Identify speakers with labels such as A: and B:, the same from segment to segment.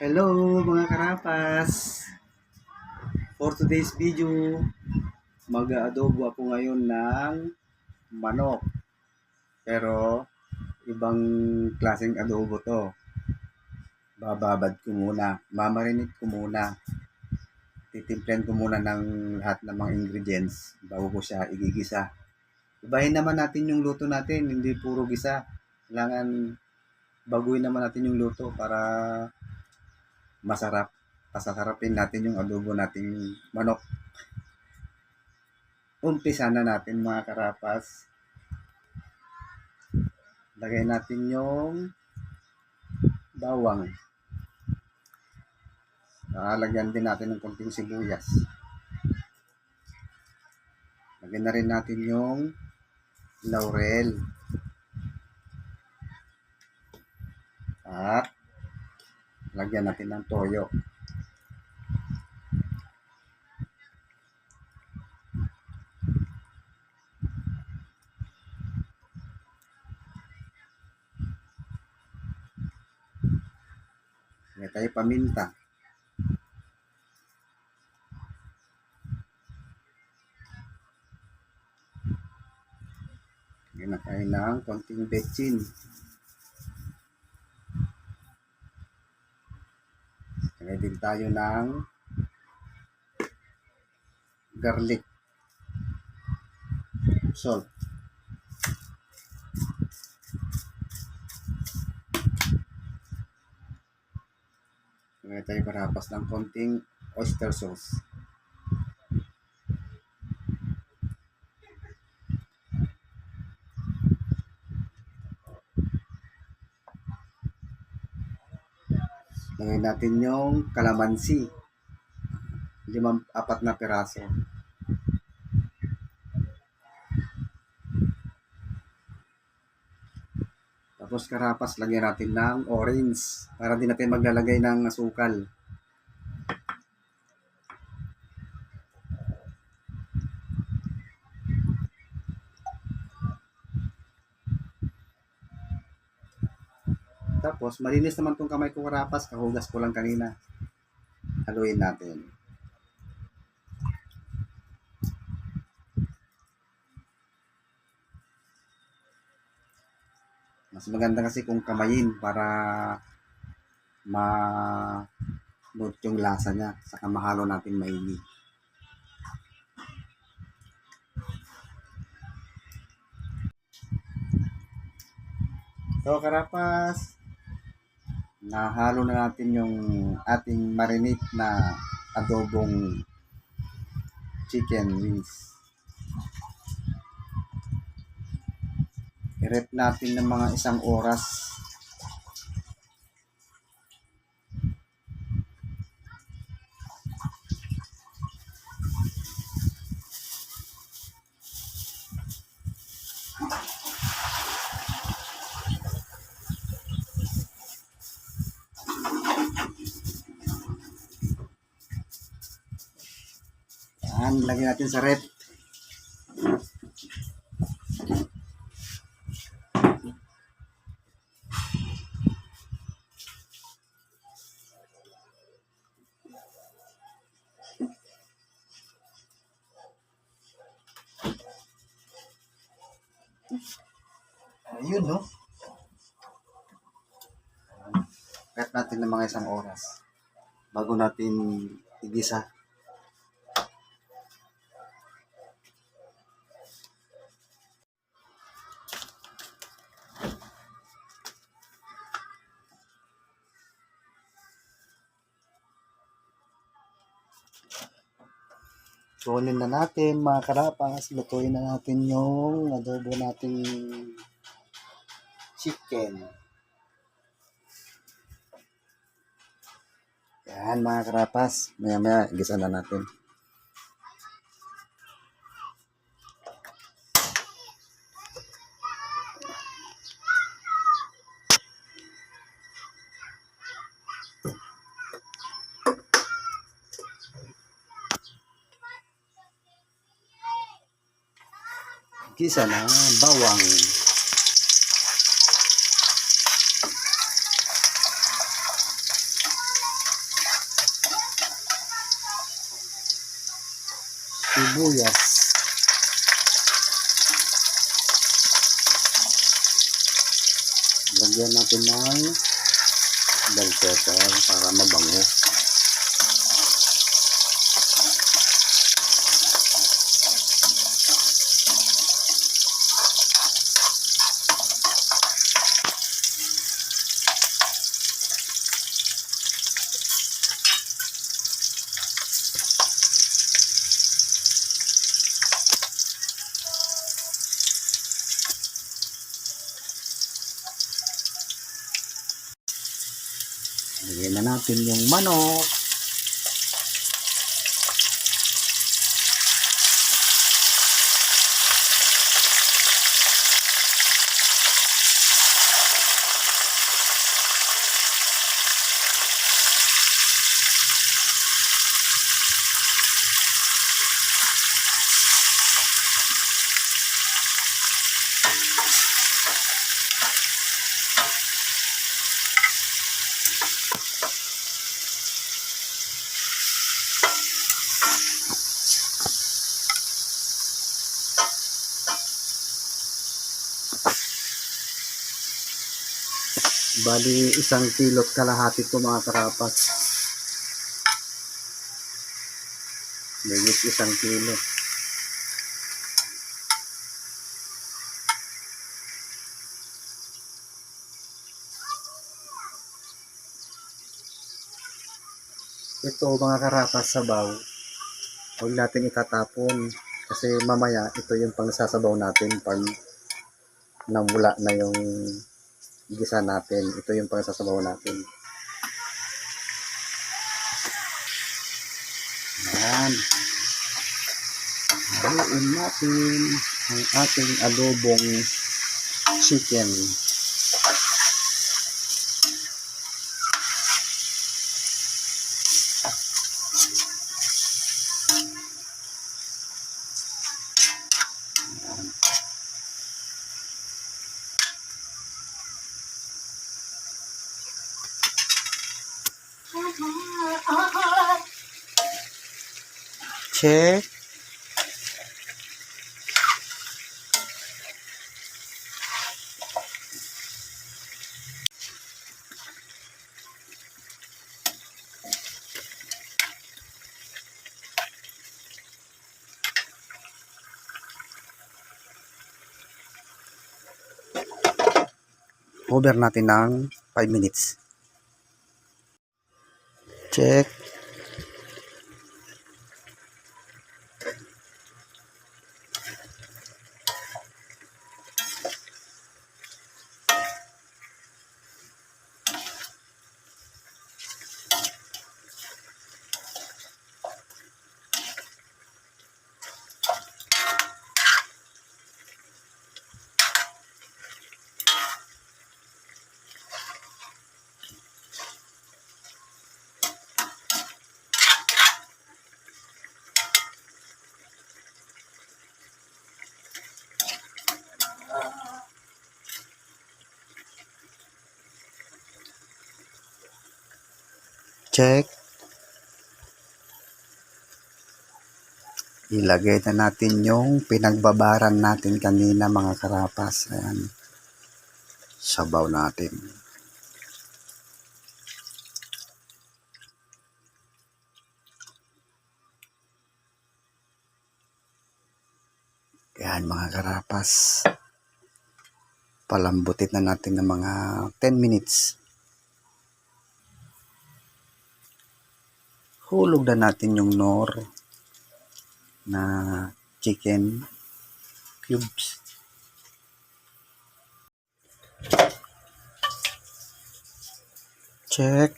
A: Hello mga karapas! For today's video, mag-aadobo ako ngayon ng manok. Pero ibang klaseng adobo to. Bababad ko muna, mamarinate ko muna. Titimplahan ko muna ng lahat ng mga ingredients bago ko siya igigisa. Ibahin naman natin yung luto natin, hindi puro gisa. Kailangan baguhin naman natin yung luto para masarap. Pasasarapin natin yung adobo nating manok. Umpisa na natin mga karapas. Lagay natin yung bawang. Lagyan din natin ng konting sibuyas. Lagyan na rin natin yung laurel. At lagyan natin ng toyo. Lagyan tayo paminta. Lagyan na tayo ng konting bechin. Lagyan din tayo ng garlic. Salt. Lagyan tayo karapas ng konting oyster sauce. Lagyan natin yung kalamansi. 4 na piraso. Tapos karapas, lagyan natin ng orange para di natin maglalagay ng asukal. Tapos malinis naman tong kamay ko karapas, kahugas ko lang kanina. Haluin natin. Mas maganda kasi kung kamayin para ma-note yung lasa niya. Saka mahalo natin maigi. So karapas, nahalo na natin yung ating marinate na adobong chicken wings. I-rep natin ng mga 1 oras. Yan, lagyan natin sa rep. Ayun, no? Rep natin ng mga 1 oras bago natin igisa. Tuunin na natin mga karapas, lutuin na natin yung adobo nating chicken. Yan mga karapas, maya maya gisa na natin. Gisa na bawang. sibuyas. Lagyan natin ng bell pepper para mabango. Lagyan na natin yung manok. Bali, 1 kilo't kalahati ito mga karapas. Mayigit 1 kilo. Ito mga karapas, sabaw. Huwag natin itatapon. Kasi mamaya, ito yung pangsasabaw natin pag namula na yung gisa natin. Ito yung pangsasabaw natin. Ayan. Haluin natin ang ating adobong chicken. Check. Cover natin ng 5 minutes. Check. Check. Ilagay na natin yung pinagbabaran natin kanina mga karapas. Ayan. Sabaw natin. Ayan mga karapas. Palambutin na natin ng mga 10 minutes. Hulog na natin yung nor na chicken cubes. Check.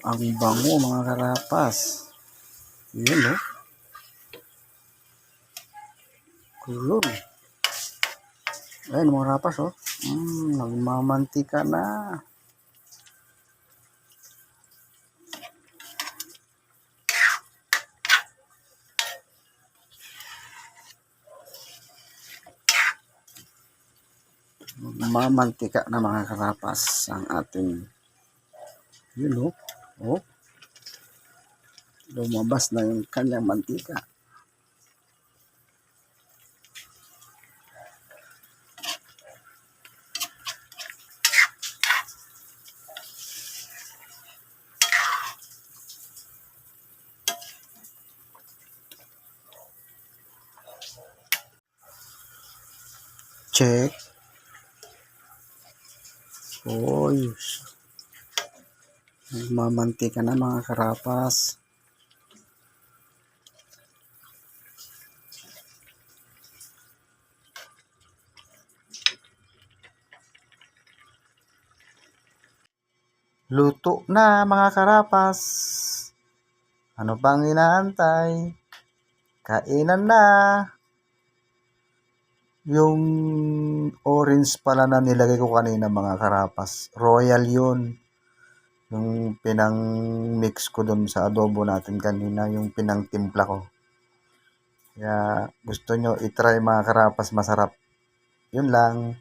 A: Ang bango mga karapas. Yun oh. Kulog. Ayun mga karapas oh. Nagmamantika na. Mamantika na mga karapas ang ating yun oh. Lumabas na yung kanyang mantika. Check. Oy, nagmamantika na mga karapas. Luto na mga karapas. Ano pang inaantay? Kainan na. Yung orange pala na nilagay ko kanina mga karapas, royal yun. Yung pinang-mix ko dun sa adobo natin kanina, yung pinang-timpla ko. Kaya gusto nyo itry mga karapas, masarap. Yun lang.